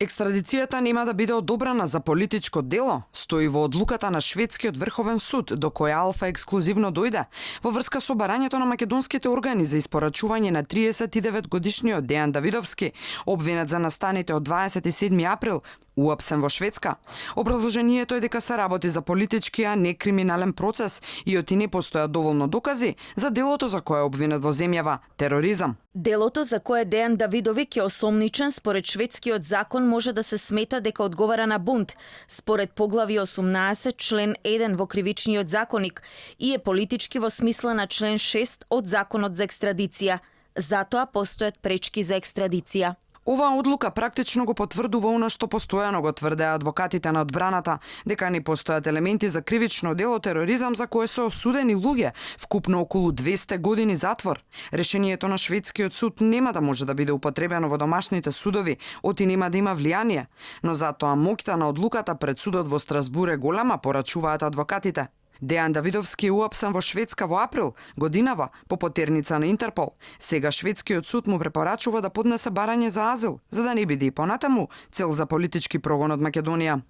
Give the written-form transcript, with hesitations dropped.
Екстрадицијата нема да биде одобрена за политичко дело, стои во одлуката на шведскиот врховен суд, до која Алфа ексклузивно дојде, во врска со барањето на македонските органи за испорачување на 39-годишниот Дејан Давидовски, обвинет за настаните од 27 април, уапсен во Шведска. Образложението е дека се работи за политички, а не криминален процес и оти не постојат доволно докази за делото за кое е обвинет во земјава – тероризам. Делото за кое Дејан Давидовик е осомничен според шведскиот закон може да се смета дека одговара на бунт, според поглави 18 член 1 во кривичниот законник и е политички во смисла на член 6 од законот за екстрадиција. Затоа постојат пречки за екстрадиција. Оваа одлука практично го потврдува она што постојано го тврдеа адвокатите на одбраната, дека не постојат елементи за кривично дело тероризам за кое се осудени луѓе, вкупно околу 200 години затвор. Решението на шведскиот суд нема да може да биде употребено во домашните судови, оти нема да има влијание, но затоа моќта на одлуката пред судот во Страсбур е голема, порачуваат адвокатите. Дејан Давидовски е уапсен во Шведска во април, годинава, по потерница на Интерпол. Сега шведскиот суд му препорачува да поднесе барање за азил, за да не биде и понатаму цел за политички прогон од Македонија.